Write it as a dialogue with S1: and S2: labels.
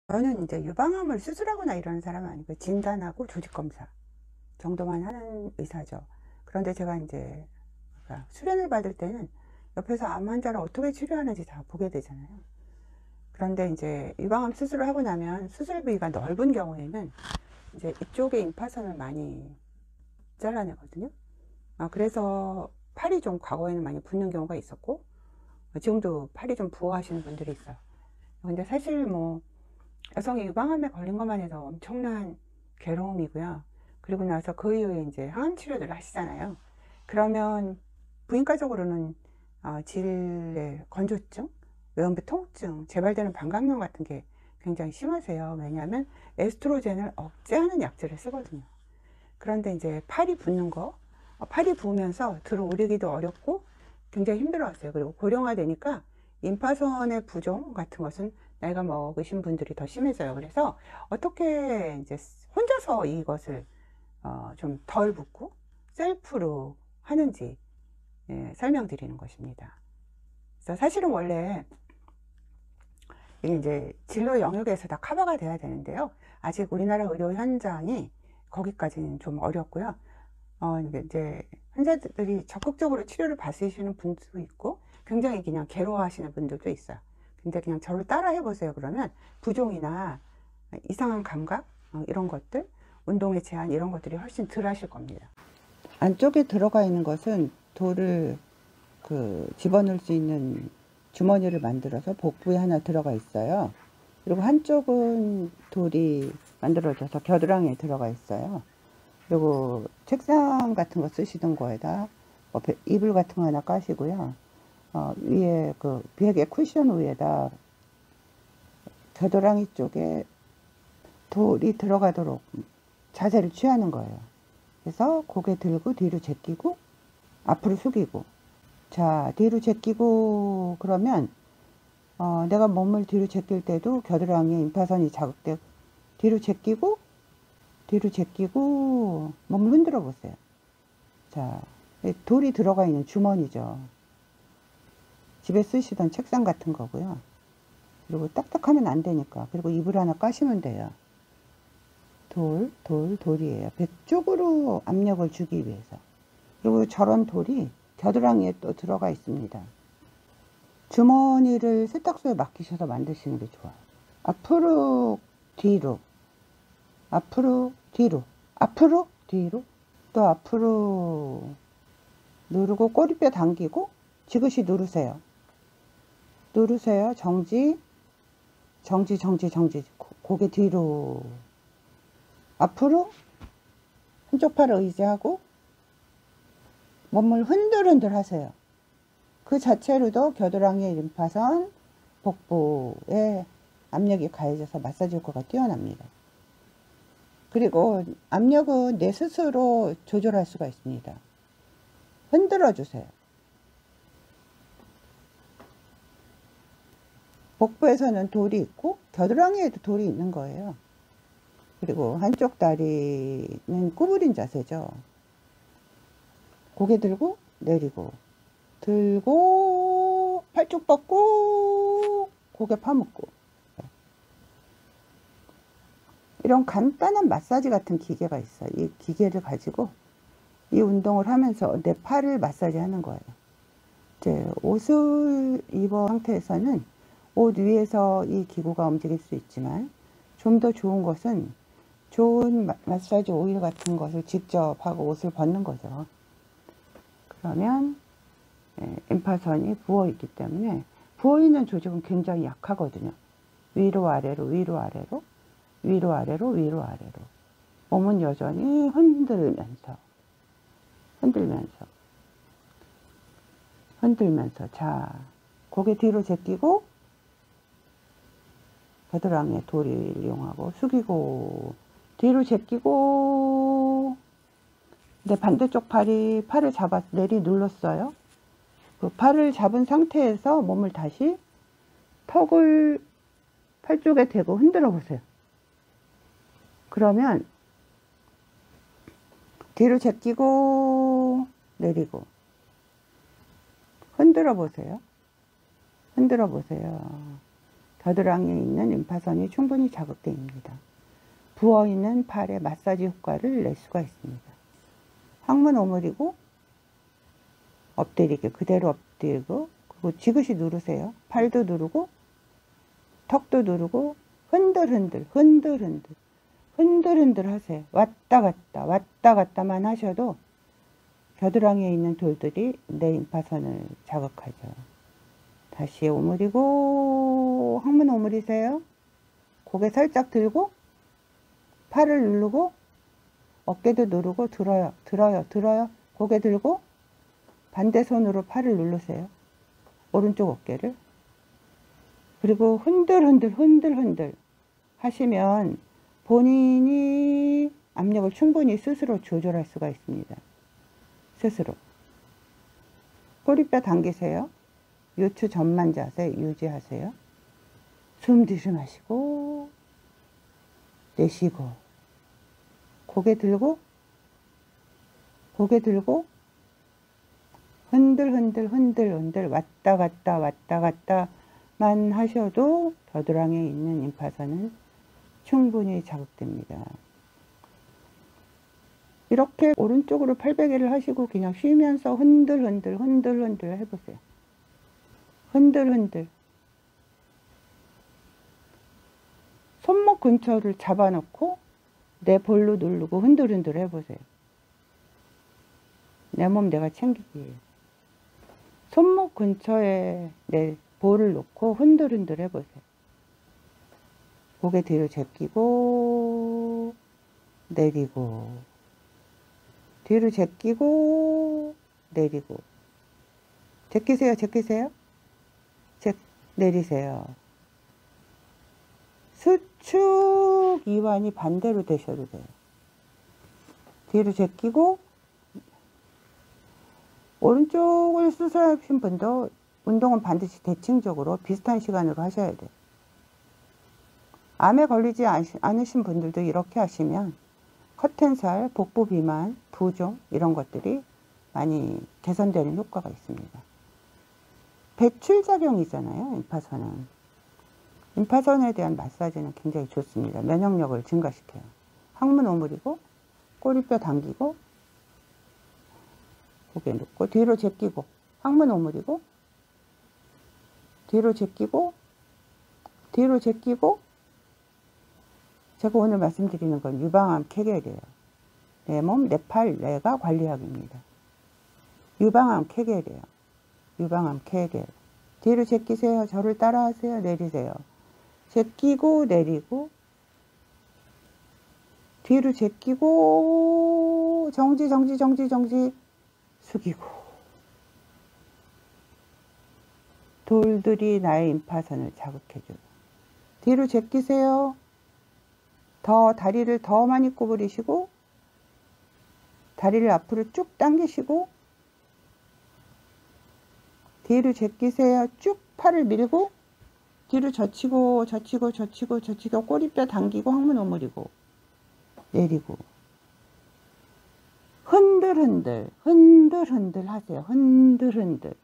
S1: 저는 이제 유방암을 수술하거나 이러는 사람은 아니고 진단하고 조직 검사 정도만 하는 의사죠. 그런데 제가 이제 수련을 받을 때는 옆에서 암 환자를 어떻게 치료하는지 다 보게 되잖아요. 그런데 이제 유방암 수술을 하고 나면 수술 부위가 넓은 경우에는 이제 이쪽에 임파선을 많이 잘라내거든요. 그래서 팔이 좀 과거에는 많이 붓는 경우가 있었고, 지금도 팔이 좀 부어하시는 분들이 있어요. 근데 사실 뭐 여성이 유방암에 걸린 것만 해도 엄청난 괴로움이고요. 그리고 나서 그 이후에 이제 항암 치료들을 하시잖아요. 그러면 부인과적으로는 질의 건조증, 외음부 통증, 재발되는 방광염 같은 게 굉장히 심하세요. 왜냐하면 에스트로겐을 억제하는 약제를 쓰거든요. 그런데 이제 팔이 붓는 거, 팔이 부으면서 들어오르기도 어렵고 굉장히 힘들어하세요. 그리고 고령화되니까 임파선의 부종 같은 것은 나이가 먹으신 분들이 더 심해져요. 그래서 어떻게 이제 혼자서 이것을 좀 덜 붓고 셀프로 하는지 설명드리는 것입니다. 그래서 사실은 원래 이게 이제 진로 영역에서 다 커버가 돼야 되는데요. 아직 우리나라 의료 현장이 거기까지는 좀 어렵고요. 이제 환자들이 적극적으로 치료를 받으시는 분도 있고 굉장히 그냥 괴로워하시는 분들도 있어요. 근데 그냥 저를 따라 해보세요. 그러면 부종이나 이상한 감각 이런 것들, 운동의 제한 이런 것들이 훨씬 덜 하실 겁니다. 안쪽에 들어가 있는 것은 돌을 집어넣을 수 있는 주머니를 만들어서 복부에 하나 들어가 있어요. 그리고 한쪽은 돌이 만들어져서 겨드랑이에 들어가 있어요. 그리고 책상 같은 거 쓰시던 거에다 이불 같은 거 하나 까시고요. 위에 베개 쿠션 위에다 겨드랑이 쪽에 돌이 들어가도록 자세를 취하는 거예요. 그래서 고개 들고 뒤로 제끼고 앞으로 숙이고, 자 뒤로 제끼고 그러면 내가 몸을 뒤로 제낄 때도 겨드랑이에 임파선이 자극되고 뒤로 제끼고 몸을 흔들어 보세요. 자, 돌이 들어가 있는 주머니죠. 집에 쓰시던 책상 같은 거고요. 그리고 딱딱하면 안 되니까. 그리고 이불 하나 까시면 돼요. 돌이에요. 배 쪽으로 압력을 주기 위해서. 그리고 저런 돌이 겨드랑이에 또 들어가 있습니다. 주머니를 세탁소에 맡기셔서 만드시는 게 좋아요. 앞으로 뒤로, 앞으로 뒤로, 앞으로 뒤로, 또 앞으로 누르고 꼬리뼈 당기고 지그시 누르세요. 정지. 고개 뒤로, 앞으로 한쪽 팔을 의지하고 몸을 흔들흔들 하세요. 그 자체로도 겨드랑이의 림파선, 복부에 압력이 가해져서 마사지 효과가 뛰어납니다. 그리고 압력은 내 스스로 조절할 수가 있습니다. 흔들어 주세요. 복부에서는 돌이 있고 겨드랑이에도 돌이 있는 거예요. 그리고 한쪽 다리는 구부린 자세죠. 고개 들고 내리고 들고 팔쭉 뻗고 고개 파묻고, 이런 간단한 마사지 같은 기계가 있어요. 이 기계를 가지고 이 운동을 하면서 내 팔을 마사지 하는 거예요. 이제 옷을 입은 상태에서는 옷 위에서 이 기구가 움직일 수 있지만 좀 더 좋은 것은 좋은 마사지 오일 같은 것을 직접 하고 옷을 벗는 거죠. 그러면 임파선이 부어있기 때문에 부어있는 조직은 굉장히 약하거든요. 위로 아래로 위로 아래로 위로 아래로 위로 아래로, 몸은 여전히 흔들면서 자 고개 뒤로 제끼고 겨드랑이에 돌을 이용하고 숙이고 뒤로 제끼고, 근데 반대쪽 팔을 잡아 내리 눌렀어요. 그 팔을 잡은 상태에서 몸을 다시 턱을 팔 쪽에 대고 흔들어 보세요. 그러면 뒤로 제끼고 내리고 흔들어 보세요. 겨드랑이에 있는 림파선이 충분히 자극됩니다. 부어있는 팔에 마사지 효과를 낼 수가 있습니다. 항문 오므리고 엎드리게 그대로 엎드리고 그리고 지그시 누르세요. 팔도 누르고 턱도 누르고 흔들흔들 흔들흔들 흔들흔들 하세요. 왔다 갔다 왔다 갔다만 하셔도 겨드랑이에 있는 돌들이 내 림파선을 자극하죠. 다시 오므리고 항문 오므리세요. 고개 살짝 들고 팔을 누르고 어깨도 누르고 들어요. 들어요. 들어요. 고개 들고 반대 손으로 팔을 누르세요. 오른쪽 어깨를. 그리고 흔들흔들 흔들흔들 하시면 본인이 압력을 충분히 스스로 조절할 수가 있습니다. 스스로. 꼬리뼈 당기세요. 요추 전만 자세 유지하세요. 숨 들이마시고 내쉬고 고개 들고 흔들흔들 흔들흔들 왔다 갔다만 하셔도 겨드랑이에 있는 림파선은 충분히 자극됩니다. 이렇게 오른쪽으로 팔베개를 하시고 그냥 쉬면서 흔들흔들 해보세요. 흔들흔들. 손목 근처를 잡아놓고 내 볼로 누르고 흔들흔들 해보세요. 내 몸 내가 챙기기. 손목 근처에 내 볼을 놓고 흔들흔들 해보세요. 고개 뒤로 제끼고 내리고 뒤로 제끼고 내리고 제끼세요. 내리세요. 수축 이완이 반대로 되셔도 돼요. 뒤로 제끼고 오른쪽을 수술하신 분도 운동은 반드시 대칭적으로 비슷한 시간으로 하셔야 돼요. 암에 걸리지 않으신 분들도 이렇게 하시면 커튼살, 복부 비만, 부종 이런 것들이 많이 개선되는 효과가 있습니다. 배출작용이잖아요. 림파선은. 림파선에 대한 마사지는 굉장히 좋습니다. 면역력을 증가시켜요. 항문 오므리고 꼬리뼈 당기고 고개 놓고 뒤로 제끼고 항문 오므리고 뒤로 제끼고 제가 오늘 말씀드리는 건 유방암 케겔이에요. 내 몸, 내 팔, 내가 관리하기입니다. 유방암 케겔이에요. 유방암 케겔. 뒤로 제끼세요. 저를 따라하세요. 내리세요. 제끼고 내리고 뒤로 제끼고 정지 숙이고 돌들이 나의 림파선을 자극해줘요. 뒤로 제끼세요. 다리를 더 많이 구부리시고 다리를 앞으로 쭉 당기시고 뒤로 제끼세요. 쭉 팔을 밀고 뒤로 젖히고 꼬리뼈 당기고 항문 오므리고 내리고 흔들흔들 하세요. 흔들흔들